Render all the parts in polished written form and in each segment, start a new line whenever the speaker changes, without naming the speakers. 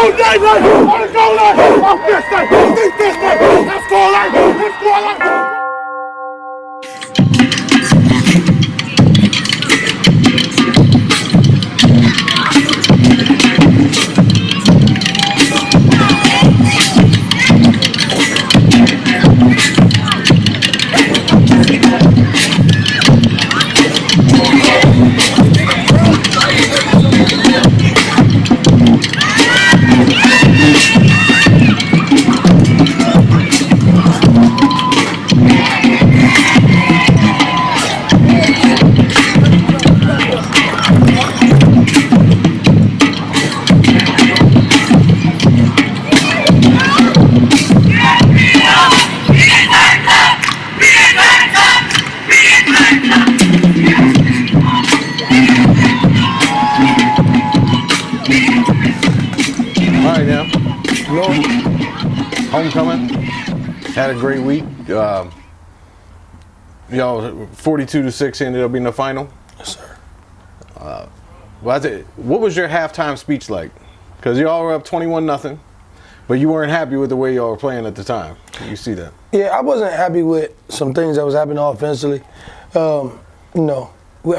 On that line, on the goal line, off this line, this line, let's score line, let's score line.
Homecoming, had a great week. 42-6 ended up being the final.
Yes, sir.
What was your halftime speech like? Because y'all were up 21-0, but you weren't happy with the way y'all were playing at the time. You see that?
Yeah, I wasn't happy with some things that was happening offensively. I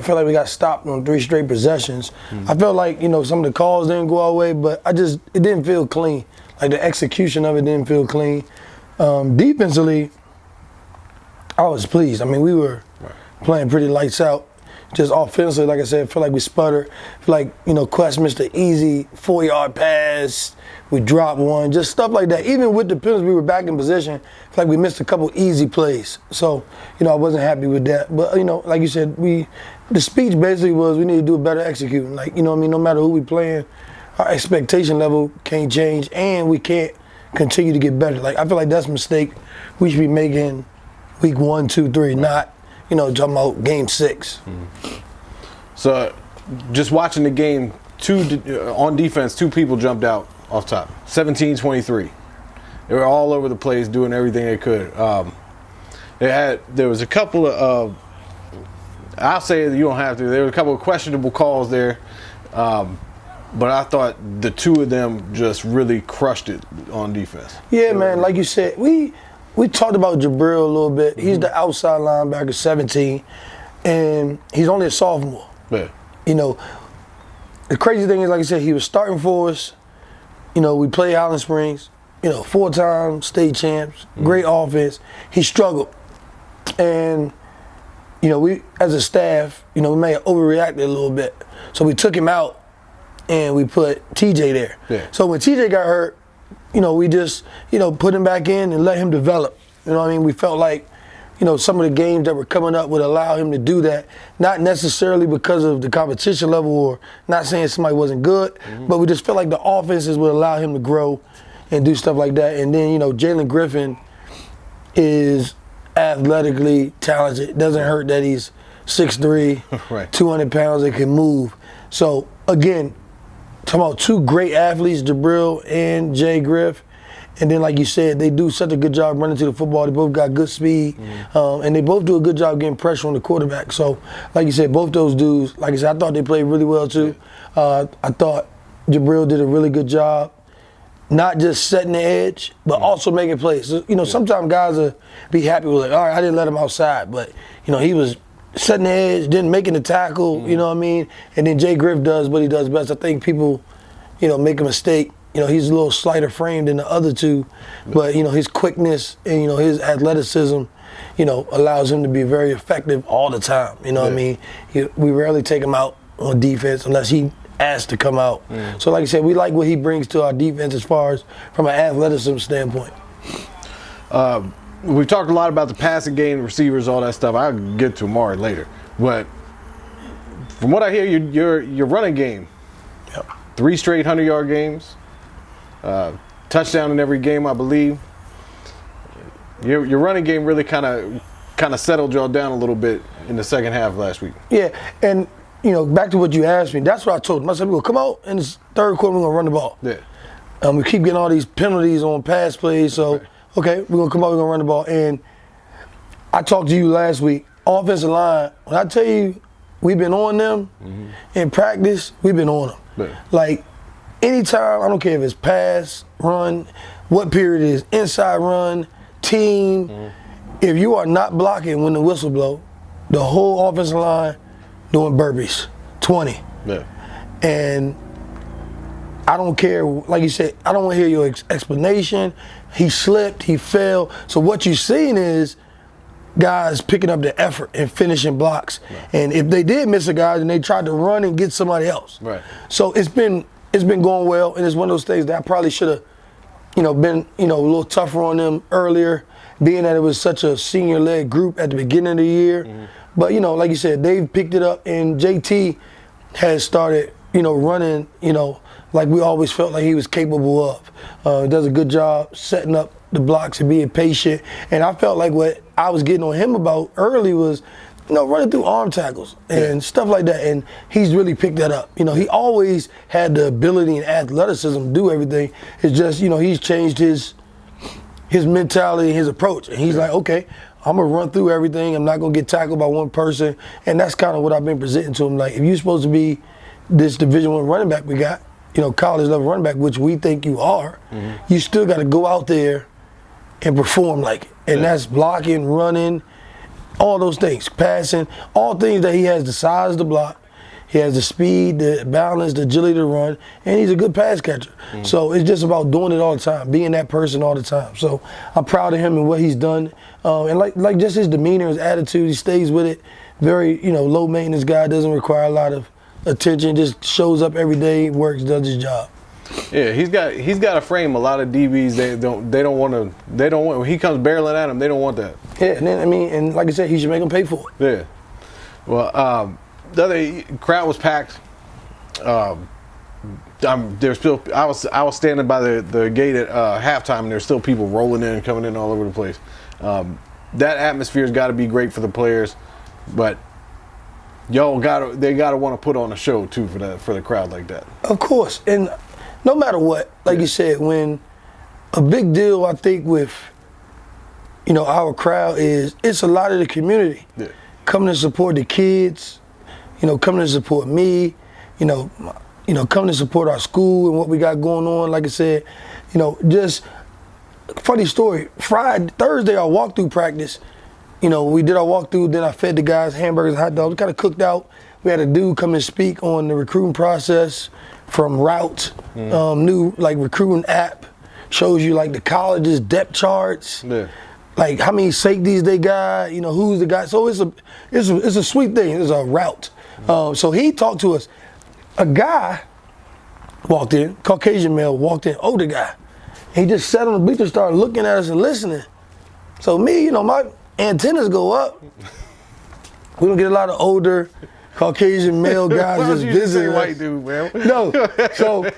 felt like we got stopped on 3 straight possessions. I felt like, some of the calls didn't go our way, but it didn't feel clean. Like the execution of it didn't feel clean. Defensively, I was pleased. I mean, we were playing pretty lights out. Just offensively, like I said, I feel like we sputtered. I feel like, Quest missed an easy 4-yard pass. We dropped one, just stuff like that. Even with the penalties, we were back in position. I feel like we missed a couple easy plays. So, I wasn't happy with that. But, like you said, the speech basically was we need to do a better executing. Like, no matter who we playing, our expectation level can't change, and we can't continue to get better. Like, I feel like that's a mistake we should be making week 1, 2, 3, not, talking about game 6.
So, just watching the game, on defense, 2 people jumped out off top. 17-23. They were all over the place doing everything they could. There was a couple of, I'll say you don't have to, there were a couple of questionable calls there. But I thought the 2 of them just really crushed it on defense.
Yeah, man, like you said, we talked about Jabril a little bit. He's the outside linebacker, 17, and he's only a sophomore.
Yeah.
The crazy thing is, like I said, he was starting for us. We played Highland Springs, 4-time state champs, great offense. He struggled. And, we, as a staff, we may have overreacted a little bit. So we took him out. And we put TJ there.
Yeah.
So when TJ got hurt, we just, put him back in and let him develop. You know what I mean? We felt like, some of the games that were coming up would allow him to do that. Not necessarily because of the competition level or not saying somebody wasn't good, but we just felt like the offenses would allow him to grow and do stuff like that. And then, Jalen Griffin is athletically talented. It doesn't hurt that he's 6'3",
right.
200 pounds and can move. So, again, talking about 2 great athletes, Jabril and Jay Griff. And then, like you said, they do such a good job running to the football. They both got good speed. And they both do a good job getting pressure on the quarterback. So, like you said, both those dudes, like I said, I thought they played really well, too. I thought Jabril did a really good job, not just setting the edge, but also making plays. So, sometimes guys will be happy with, like, all right, I didn't let him outside. But, he was setting the edge, then making the tackle, you know what I mean? And then Jay Griff does what he does best. I think people, make a mistake. He's a little slighter framed than the other 2, but, his quickness and, his athleticism, allows him to be very effective all the time. You know what I mean? We rarely take him out on defense unless he asks to come out. So, like I said, we like what he brings to our defense as far as from an athleticism standpoint.
We've talked a lot about the passing game, receivers, all that stuff. I'll get to more later. But from what I hear, your running game, 3 straight 100-yard games, touchdown in every game, I believe. Your running game really kind of settled y'all down a little bit in the second half last week.
Yeah, and back to what you asked me, that's what I told them. I said, we're going to come out in this third quarter, we're going to run the ball.
Yeah.
We keep getting all these penalties on pass plays, so okay, we're going to come out, we're going to run the ball. And I talked to you last week, offensive line, when I tell you we've been on them in practice, we've been on them.
Yeah.
Like, anytime, I don't care if it's pass, run, what period it is, inside run, team, if you are not blocking when the whistle blow, the whole offensive line doing burpees, 20.
Yeah.
And I don't care, like you said, I don't want to hear your explanation. He slipped, he fell. So what you're seeing is guys picking up the effort and finishing blocks. Right. And if they did miss a guy, then they tried to run and get somebody else.
Right.
So it's been going well, and it's one of those things that I probably should have, been, a little tougher on them earlier, being that it was such a senior-led group at the beginning of the year. Mm-hmm. But, like you said, they've picked it up, and JT has started, running, like we always felt like he was capable of. Does a good job setting up the blocks and being patient. And I felt like what I was getting on him about early was, running through arm tackles and stuff like that. And he's really picked that up. He always had the ability and athleticism to do everything. It's just, he's changed his mentality and his approach. And he's like, okay, I'm going to run through everything. I'm not going to get tackled by one person. And that's kind of what I've been presenting to him. Like, if you're supposed to be this Division I running back we got, college level running back, which we think you are, you still got to go out there and perform like it. And that's blocking, running, all those things, passing, all things that he has the size to block. He has the speed, the balance, the agility to run, and he's a good pass catcher. So it's just about doing it all the time, being that person all the time. So I'm proud of him and what he's done. And like just his demeanor, his attitude, he stays with it. Very, low maintenance guy, doesn't require a lot of attention, just shows up every day, works, does his job.
Yeah, he's got a frame. A lot of DBs they don't want when he comes barreling at them, they don't want that.
Yeah, and then, and like I said, he should make them pay for it.
Yeah. Well, the other crowd was packed. There's still I was standing by the gate at halftime, and there's still people rolling in and coming in all over the place. That atmosphere's got to be great for the players, but they gotta want to put on a show too for the crowd like that.
Of course, and no matter what, like you said, when a big deal I think with our crowd is it's a lot of the community coming to support the kids, coming to support me, coming to support our school and what we got going on. Like I said, just funny story. Thursday, our walkthrough practice. We did our walkthrough, then I fed the guys hamburgers and hot dogs. We kind of cooked out. We had a dude come and speak on the recruiting process from Route, new recruiting app. Shows you the colleges depth charts, like how many safeties they got, who's the guy. So it's a sweet thing. It's a Route. So he talked to us. A guy walked in, Caucasian male walked in, older guy. He just sat on the bleachers, started looking at us and listening. So me, my antennas go up. We don't get a lot of older Caucasian male guys just visiting.
White dude, man.
No, so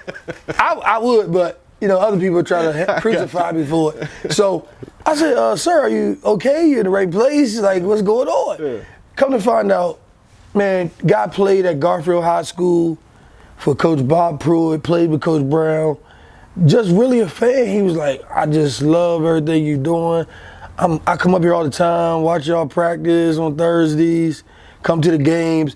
I would, but other people try to crucify me for it. So I said, "Sir, are you okay? You in the right place? Like, what's going on?" Yeah. Come to find out, man, guy played at Garfield High School for Coach Bob Pruitt. Played with Coach Brown. Just really a fan. He was like, "I just love everything you're doing. I come up here all the time, watch y'all practice on Thursdays, come to the games."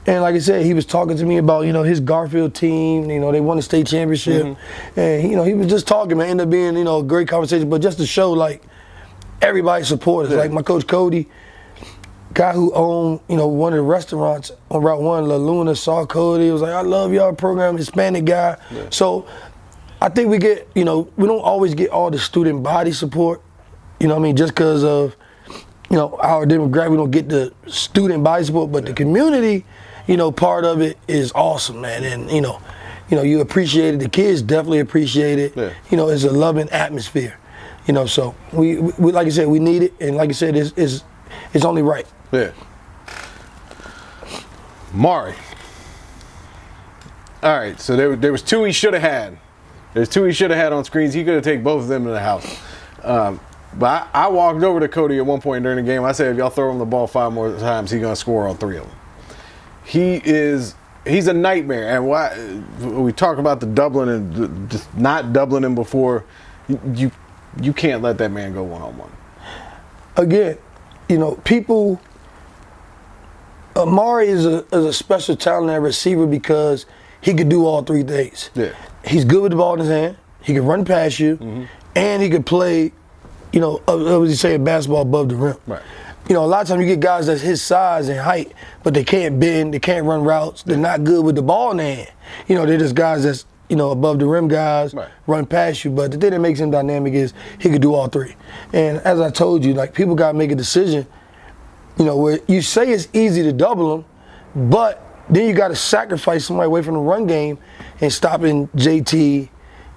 And like I said, he was talking to me about, his Garfield team, they won the state championship. And, he was just talking, man. Ended up being, a great conversation. But just to show, everybody supports us. Like my coach Cody, guy who owned, one of the restaurants on Route 1, La Luna, saw Cody. He was like, "I love y'all program," Hispanic guy. Yeah. So I think we get, we don't always get all the student body support. Just because of, our demographic, we don't get the student body support, but the community, part of it is awesome, man. And, you appreciate it. The kids definitely appreciate it. Yeah. It's a loving atmosphere, so we like I said, we need it. And like I said, it's only right.
Yeah. Mari. All right, so there was two he should have had. There's two he should have had on screens. He could have taken both of them to the house. But I walked over to Cody at one point during the game. I said, if y'all throw him the ball 5 more times, he's going to score on 3 of them. He's a nightmare. And why we talk about the doubling and just not doubling him before, you can't let that man go one-on-one.
Again, people, Amari is a special talent at receiver because he could do all 3 things.
Yeah.
he's good with the ball in his hand. He can run past you, and he can play, what you say, basketball above the rim.
Right.
A lot of times you get guys that's his size and height, but they can't bend, they can't run routes. They're not good with the ball in their hand. They're just guys that's, above the rim guys,
right.
run past you. But the thing that makes him dynamic is he could do all three. And as I told you, like, people got to make a decision, where you say it's easy to double him, but then you got to sacrifice somebody away from the run game and stopping JT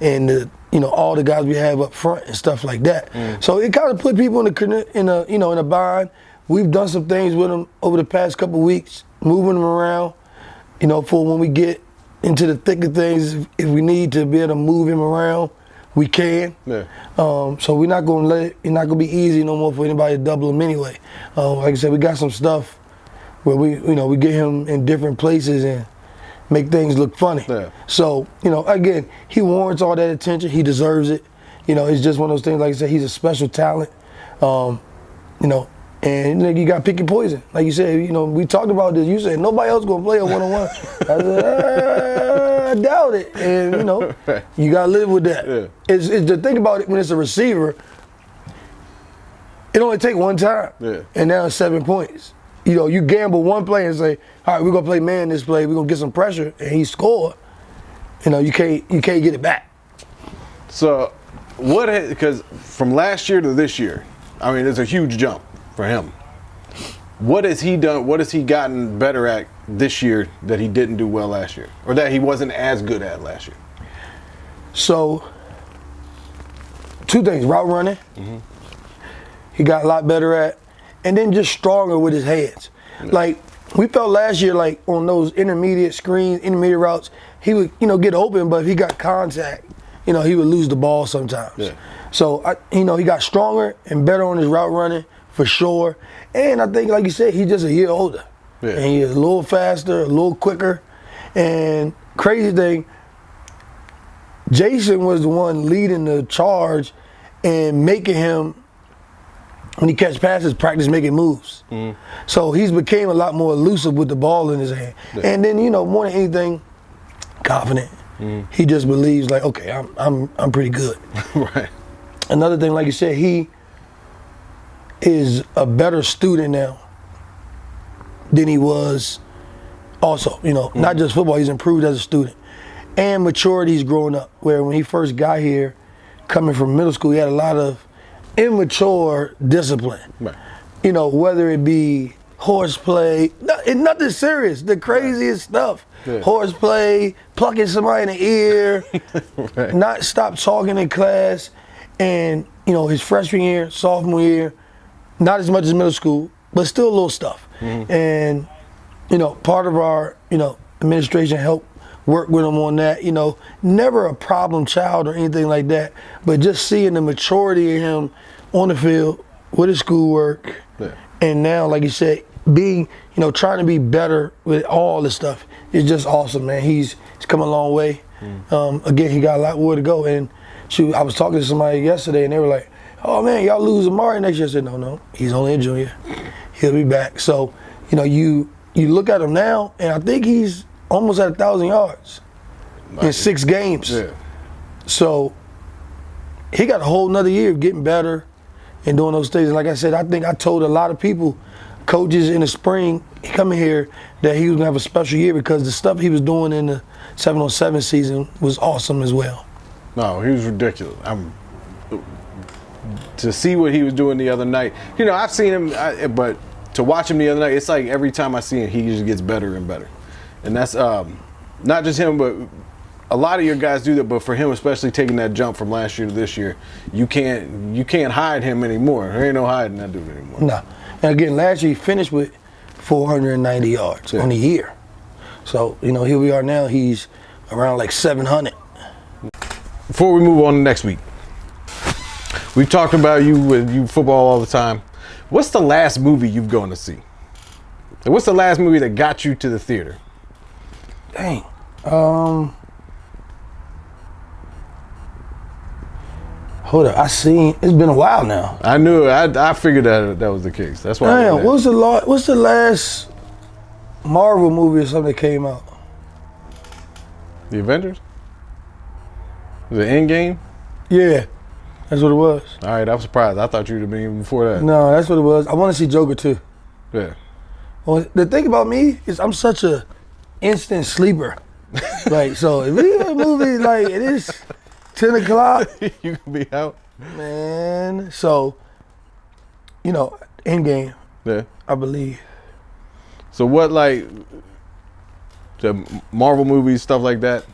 and all the guys we have up front and stuff like that. So it kind of put people in a bind. We've done some things with them over the past couple weeks, moving them around, for when we get into the thick of things. If we need to be able to move him around, we can.
Yeah.
So we're not going to it's not going to be easy no more for anybody to double him anyway. Like I said, we got some stuff where we get him in different places and make things look funny.
Yeah.
So, again, he warrants all that attention. He deserves it. It's just one of those things, like I said, he's a special talent. And you got to pick your poison. Like you said, we talked about this. You said nobody else going to play a one-on-one. I said, I doubt it. And, you got to live with that.
Yeah.
It's the thing about it when it's a receiver, it only take one time.
Yeah.
And now it's 7 points. You gamble one play and say, all right, we're going to play man this play. We're going to get some pressure. And he scored. You can't get it back.
So because from last year to this year, I mean, it's a huge jump for him. What has he done? What has he gotten better at this year that he didn't do well last year? Or that he wasn't as good at last year?
So, two things. Route running. He got a lot better at. And then just stronger with his hands. Yeah. Like, we felt last year, like, on those intermediate screens, intermediate routes, he would, get open, but if he got contact, he would lose the ball sometimes. Yeah. So, he got stronger and better on his route running, for sure. And I think, like you said, he's just a year older. Yeah. And he's a little faster, a little quicker. And crazy thing, Jason was the one leading the charge and making him, when he catch passes, practice making moves. So he's became a lot more elusive with the ball in his hand. Yeah. And then, more than anything, confident. He just believes, like, okay, I'm pretty good.
Right.
Another thing, like you said, he is a better student now than he was also. Not just football, he's improved as a student. And maturity's growing up, where when he first got here, coming from middle school, he had a lot of immature discipline. Right. Whether it be horseplay, nothing serious, the craziest stuff. Yeah. Horseplay, plucking somebody in the ear, right. Not stop talking in class. And, his freshman year, sophomore year, not as much as middle school, but still a little stuff. And, part of our, administration helped work with him on that. Never a problem child or anything like that, but just seeing the maturity of him on the field with his schoolwork. Yeah. And now, like you said, being, trying to be better with all this stuff is just awesome, man. He's come a long way. Again, he got a lot more to go. And I was talking to somebody yesterday, and they were like, oh, man, y'all lose Amari next year. I said, no, he's only a junior. He'll be back. So, you look at him now, and I think he's almost at 1,000 yards in 6 games. Yeah. So he got a whole nother year of getting better and doing those things. And like I said, I think I told a lot of people, coaches in the spring coming here, that he was going to have a special year because the stuff he was doing in the 7-on-7 season was awesome as well.
No, he was ridiculous. To see what he was doing the other night, I've seen him, but to watch him the other night, it's like every time I see him, he just gets better and better. And that's not just him, but a lot of your guys do that. But for him, especially taking that jump from last year to this year, you can't hide him anymore. There ain't no hiding that dude anymore.
No. And again, last year he finished with 490 yards on the year. So, here we are now. He's around like 700.
Before we move on to next week, we've talked about you football all the time. What's the last movie you've gone to see? What's the last movie that got you to the theater?
Dang. Hold up. it's been a while now.
I knew it. I figured that was the case. That's why.
Damn, what's the last Marvel movie or something that came out?
The Avengers? Was it Endgame?
Yeah, that's what it was.
All right, I'm surprised. I thought you'd have been even before that.
No, that's what it was. I want to see Joker too.
Yeah.
Well, the thing about me is I'm such a instant sleeper. Like, so if we have a movie like it is 10 o'clock,
You can be out.
man. So, Endgame,
Yeah.
I believe.
So what, like, the Marvel movies, stuff like that?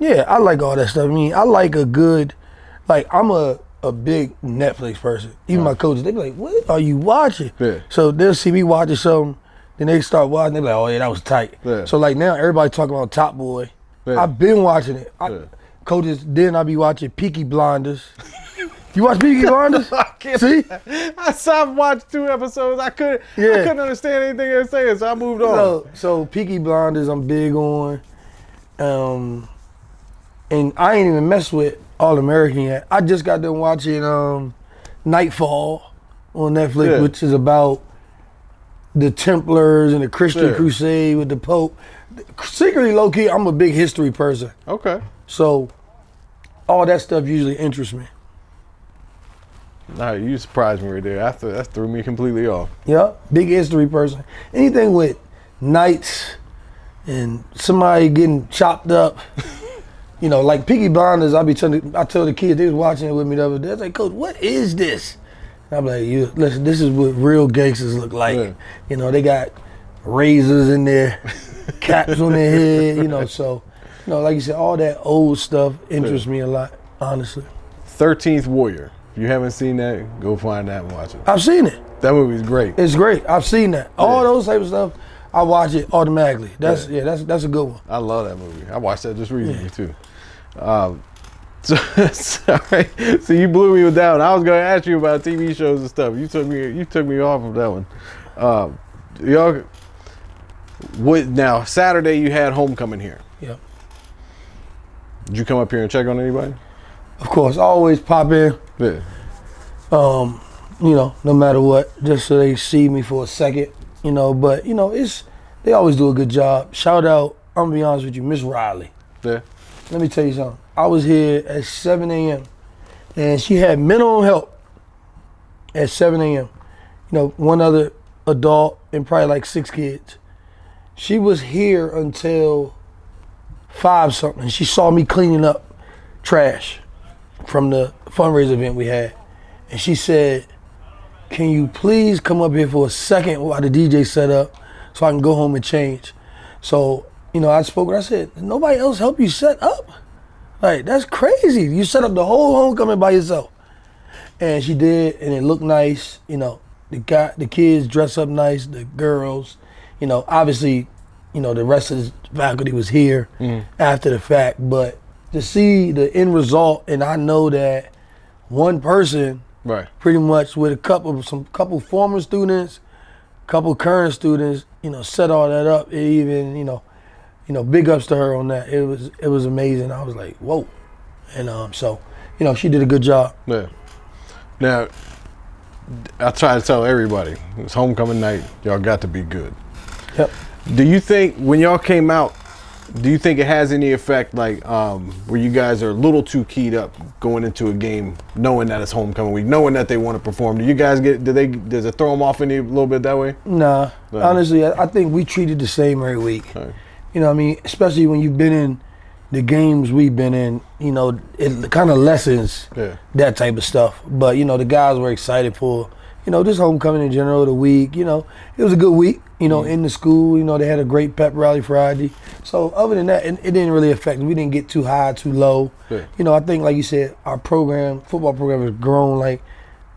Yeah, I like all that stuff. I mean, I like a good, like, I'm a big Netflix person. Even my coaches, they be like, what are you watching?
Yeah.
So they'll see me watching something, then they start watching, they be like, oh yeah, that was tight.
Yeah.
So like now everybody talking about Top Boy.
Yeah.
I've been watching it.
Yeah.
Coaches, then I be watching Peaky Blinders. You watch Peaky Blinders?
I can't.
See?
I stopped watching 2 episodes. I couldn't understand anything they were saying, so I moved on.
So Peaky Blinders I'm big on. And I ain't even messed with All American yet. I just got done watching Nightfall on Netflix,
Yeah.
which is about the Templars and the Christian
Yeah.
Crusade with the Pope. Secretly, low key, I'm a big history person.
Okay.
So all that stuff usually interests me.
Nah, you surprised me right there. That threw me completely off.
Yeah, big history person. Anything with knights and somebody getting chopped up. Like Peaky Blinders, I tell the kids, they was watching it with me the other day. I was like, Coach, what is this? And I'm like, listen, this is what real gangsters look like.
Yeah.
They got razors in there, caps on their head, so, like you said, all that old stuff interests me a lot, honestly.
13th Warrior. If you haven't seen that, go find that and watch it.
I've seen it.
That movie's great.
It's great. I've seen that. All those type of stuff, I watch it automatically. That's a good one.
I love that movie. I watched that just recently too. So sorry. So you blew me down. I was going to ask you about TV shows and stuff. You took me off of that one. Y'all. Now Saturday you had homecoming here.
Yeah.
Did you come up here and check on anybody?
Of course, I always pop in.
Yeah.
No matter what, just so they see me for a second. But they always do a good job. Shout out, I'm gonna be honest with you, Miss Riley.
Yeah.
Let me tell you something. I was here at 7 a.m. and she had mental help at 7 a.m. One other adult and probably like 6 kids. She was here until 5 something. She saw me cleaning up trash from the fundraiser event we had. And she said, can you please come up here for a second while the DJ set up so I can go home and change? So, I spoke with her, I said, did nobody else help you set up? Like, that's crazy. You set up the whole homecoming by yourself. And she did, and it looked nice. The kids dress up nice, the girls. Obviously, the rest of the faculty was here after the fact. But to see the end result, and I know that one person,
Right.
pretty much with a couple former students, couple current students, set all that up. It even, big ups to her on that. It was amazing. I was like, whoa. And so, she did a good job.
Yeah. Now, I try to tell everybody, it's homecoming night. Y'all got to be good.
Yep.
Do you think when y'all came out, do you think it has any effect, like where you guys are a little too keyed up going into a game, knowing that it's homecoming week, knowing that they want to perform? Do you guys does it throw them off a little bit that way?
Nah.
No.
Honestly, I think we treated the same every week.
Right.
What I mean? Especially when you've been in the games we've been in, it kind of lessens that type of stuff. But, the guys were excited for, just homecoming in general, the week. It was a good week, in the school. They had a great pep rally Friday. So other than that, it didn't really affect us. We didn't get too high, too low.
Yeah.
I think, like you said, our football program has grown. Like,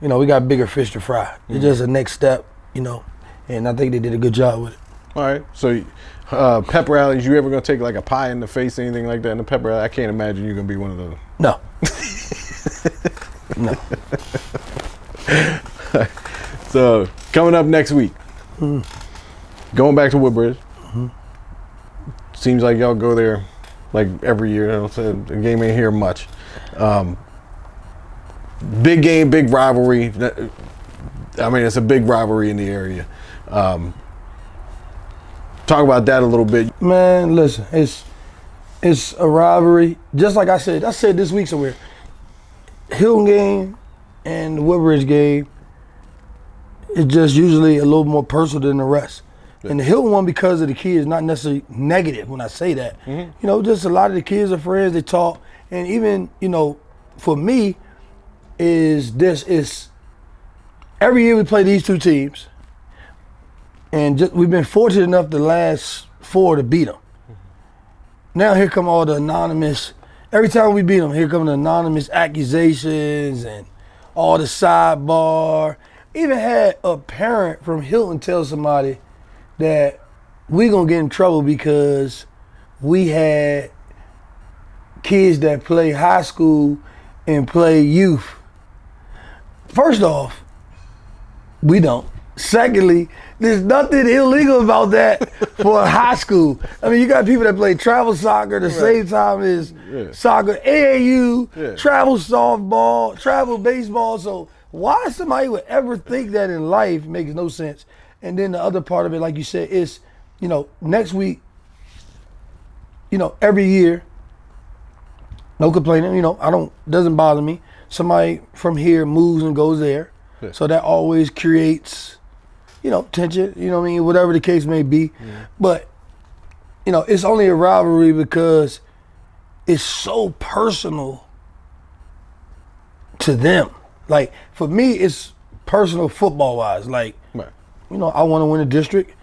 we got bigger fish to fry. It's just a next step, and I think they did a good job with it.
All right. So pep rallies, you ever going to take like a pie in the face, anything like that in the pep rally? I can't imagine you're going to be one of those.
No. No.
So coming up next week, going back to Woodbridge. Seems like y'all go there like every year. So the game ain't here much. Big game, big rivalry. I mean, it's a big rivalry in the area. Talk about that a little bit.
Man, listen, It's a rivalry. Just like I said this week somewhere. Hilton game and the Woodbridge game is just usually a little more personal than the rest. And the Hilton one, because of the kids, not necessarily negative when I say that. You know, just a lot of the kids are friends, they talk. And even, you know, for me, is every year we play these two teams. And we've been fortunate enough the last 4 to beat them. Now here come all the anonymous, every time we beat them, here come the anonymous accusations and all the sidebar. Even had a parent from Hilton tell somebody that we gonna get in trouble because we had kids that play high school and play youth. First off, we don't. Secondly, there's nothing illegal about that for high school. I mean, you got people that play travel soccer the same time as soccer, AAU, travel softball, travel baseball. So why somebody would ever think that in life makes no sense. And then the other part of it, like you said, is, you know, next week, you know, every year, no complaining, you know, doesn't bother me. Somebody from here moves and goes there. Yeah. So that always creates, you know, tension, you know what I mean, whatever the case may be. But, you know, it's only a rivalry because it's so personal to them. Like, for me, it's personal football-wise. Like, you know, I want to win a district.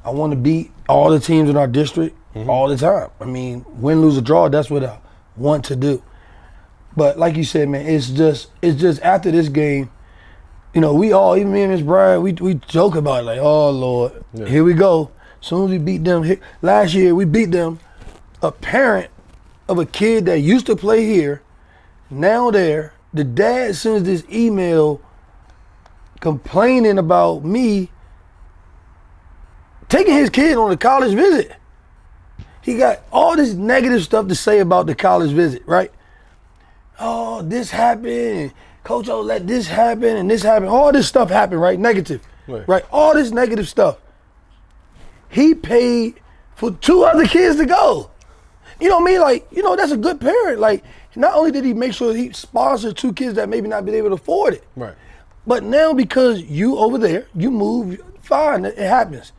I want to beat all the teams in our district all the time. I mean, win, lose, or draw, that's what I want to do. But like you said, man, it's just after this game, you know, we all, even me and Miss Brian, we joke about it like, oh, Lord, here we go. As soon as we beat them, last year we beat them, a parent of a kid that used to play here, now there, the dad sends this email complaining about me taking his kid on a college visit. He got all this negative stuff to say about the college visit, right? Oh, this happened, and Coach O let this happen, and this happened. All this stuff happened, right? Negative, right? All this negative stuff. He paid for 2 other kids to go. You know what I mean? Like, you know, that's a good parent. Like, not only did he make sure he sponsored 2 kids that maybe not been able to afford it, but now because you over there, you move, fine, it happens.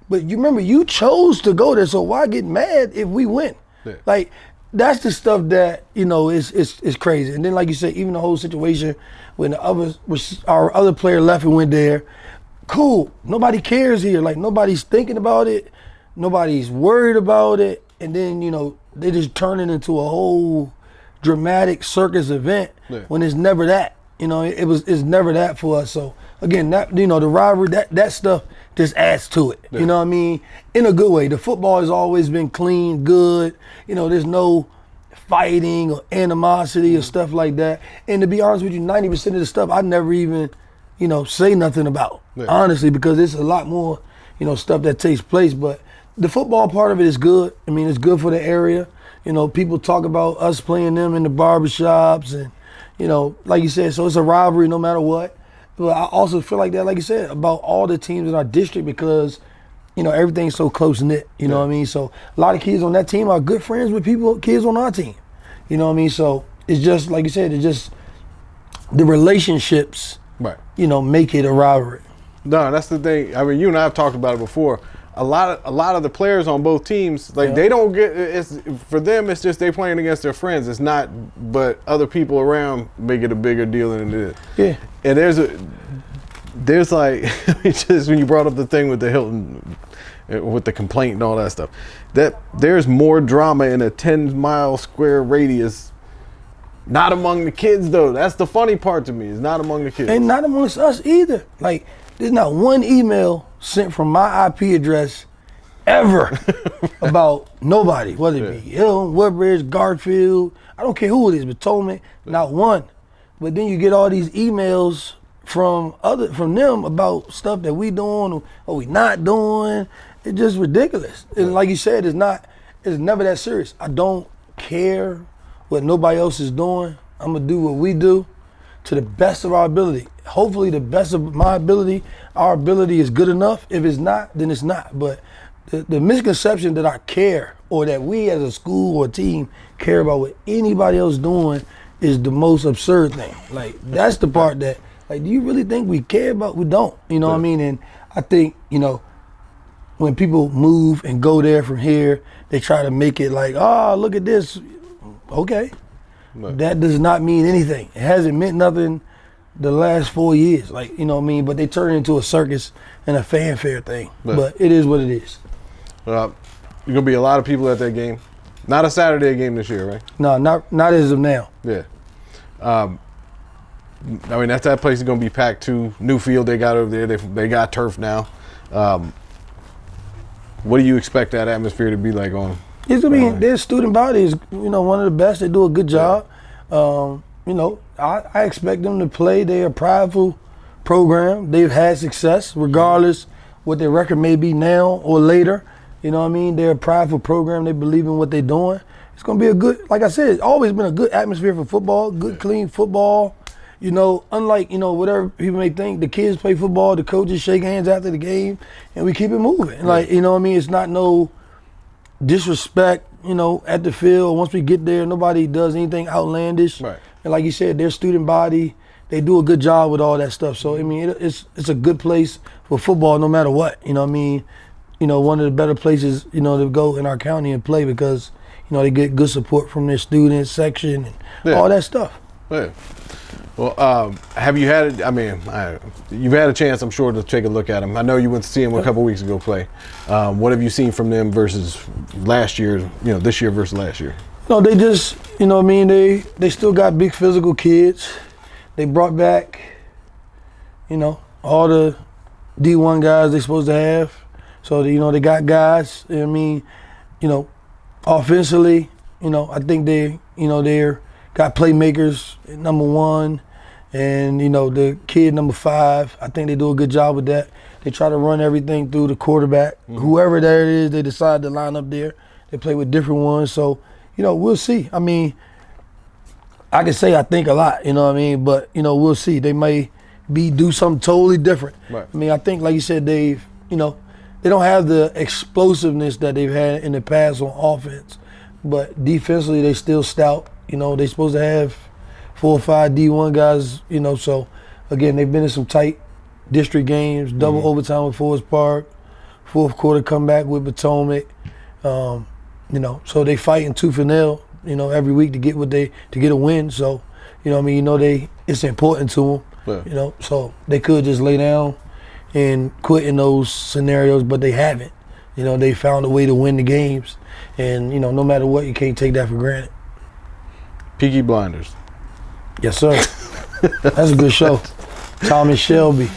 But you remember, you chose to go there, so why get mad if we win? Like, that's the stuff that, you know, is crazy. And then, like you said, even the whole situation when our other player left and went there, cool. Nobody cares here. Like, nobody's thinking about it. Nobody's worried about it. And then, you know, they just turn it into a whole dramatic circus event when it's never that. You know, it's never that for us. So again, that, you know, the rivalry, that stuff just adds to it. You know what I mean? In a good way. The football has always been clean, good. You know, there's no fighting or animosity or stuff like that. And to be honest with you, 90% of the stuff I never even, you know, say nothing about, honestly, because it's a lot more, you know, stuff that takes place. But the football part of it is good. I mean, it's good for the area. You know, people talk about us playing them in the barbershops and, you know, like you said, so it's a rivalry no matter what. But I also feel like that, like you said, about all the teams in our district because, you know, everything's so close-knit, you know what I mean? So a lot of kids on that team are good friends with kids on our team. You know what I mean? So it's just, like you said, it's just the relationships, you know, make it a rivalry.
No, that's the thing. I mean, you and I have talked about it before. A lot of the players on both teams, like they don't get, it's for them, it's just they playing against their friends. It's not, but other people around make it a bigger deal than it is. Yeah. And there's like, just when you brought up the thing with the Hilton, with the complaint and all that stuff, that there's more drama in a 10-mile square radius. Not among the kids though. That's the funny part to me. It's not among the kids.
And not amongst us either. Like, there's not one email sent from my IP address ever about nobody, whether it be Hill, Woodbridge, Garfield, I don't care who it is, but Tolman, not one. But then you get all these emails from them about stuff that we doing or we not doing. It's just ridiculous. And like you said, it's never that serious. I don't care what nobody else is doing. I'm gonna do what we do to the best of our ability. Hopefully the best of my ability, our ability is good enough. If it's not, then it's not. But the misconception that I care or that we as a school or team care about what anybody else doing is the most absurd thing. Like, that's the part that, like, do you really think we care about? We don't. You know what I mean? And I think, when people move and go there from here, they try to make it like, oh, look at this. Okay.
Right.
That does not mean anything. It hasn't meant nothing the last 4 years. Like, you know what I mean? But they turn it into a circus and a fanfare thing.
Right.
But it is what it is.
You're going to be a lot of people at that game. Not a Saturday game this year, right?
No, not as of now.
Yeah. I mean, that place is going to be packed too. New field they got over there. They got turf now. What do you expect that atmosphere to be like on?
It's gonna be their student body is one of the best. They do a good job. I expect them to play. They're a prideful program. They've had success regardless what their record may be now or later. You know what I mean? They're a prideful program. They believe in what they're doing. It's gonna be a good, like I said, it's always been a good atmosphere for football. Good, clean football. Unlike, whatever people may think, the kids play football, the coaches shake hands after the game, and we keep it moving. Like, you know what I mean? It's not no disrespect, at the field. Once we get there, nobody does anything outlandish.
Right.
And like you said, their student body, they do a good job with all that stuff. So, I mean, it's a good place for football no matter what. You know what I mean? One of the better places, to go in our county and play because, they get good support from their students, section, and all that stuff.
Yeah. Well, have you had? You've had a chance, I'm sure, to take a look at them. I know you went to see them a couple weeks ago play. What have you seen from them versus last year? This year versus last year.
No, they just, they still got big physical kids. They brought back, all the D1 guys they're supposed to have. So they got guys. Offensively, I think they're got playmakers at number 1. And, the kid number 5, I think they do a good job with that. They try to run everything through the quarterback. Whoever that is, they decide to line up there. They play with different ones. So, we'll see. I mean, I can say I think a lot, but, we'll see. They may do something totally different.
Right.
I mean, I think, like you said, they don't have the explosiveness that they've had in the past on offense. But defensively, they still stout. They're supposed to have 4 or 5 D1 guys, so again, they've been in some tight district games, double overtime with Forest Park, fourth quarter comeback with Potomac, so they fighting tooth and nail, every week to get a win. So, it's important to them, so they could just lay down and quit in those scenarios, but they haven't. They found a way to win the games, and no matter what, you can't take that for granted.
Peaky Blinders.
Yes, sir. That's a good show. Thomas Shelby.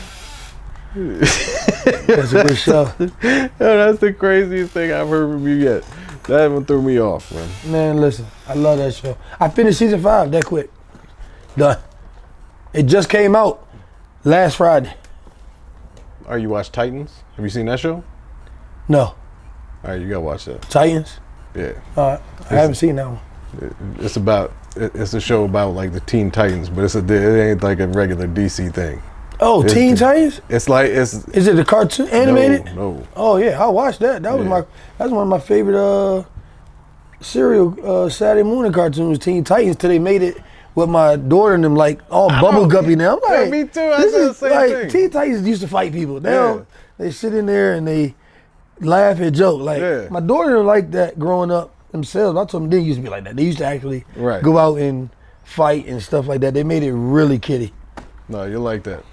That's a good show.
That's the craziest thing I've heard from you yet. That one threw me off, man.
Man, listen, I love that show. I finished season 5 that quick. Done. It just came out last Friday.
Are you watch Titans? Have you seen that show?
No.
All right, you gotta watch that.
Titans?
Yeah.
I haven't seen that one.
It's a show about like the Teen Titans, but it ain't like a regular DC thing.
Oh, Teen Titans?
Is
it a cartoon animated?
No.
Oh yeah, I watched that. That's one of my favorite serial Saturday morning cartoons, Teen Titans, till they made it with my daughter and them like all bubble guppy now. I'm like,
me too. I said the same thing.
Teen Titans used to fight people. Now they sit in there and they laugh and joke. Like my daughter didn't like that growing up themselves. I told them they used to be like that. They used to actually go out and fight and stuff like that. They made it really kiddie.
No, you like that.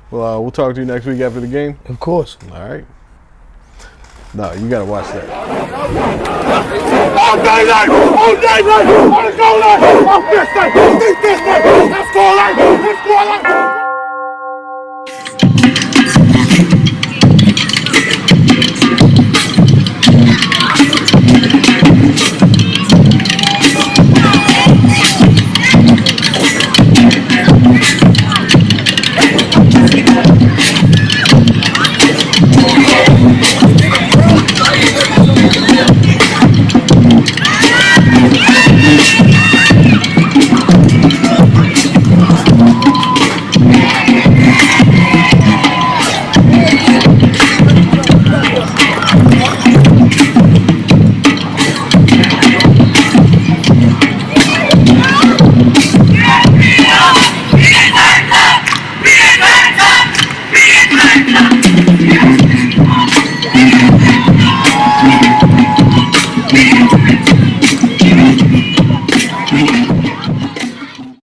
Well, we'll talk to you next week after the game.
Of course.
All right. No, you gotta watch that.
All day long! All day long! On the goal line! Off this way! This way! Let's go line! Let's go line! Darkside.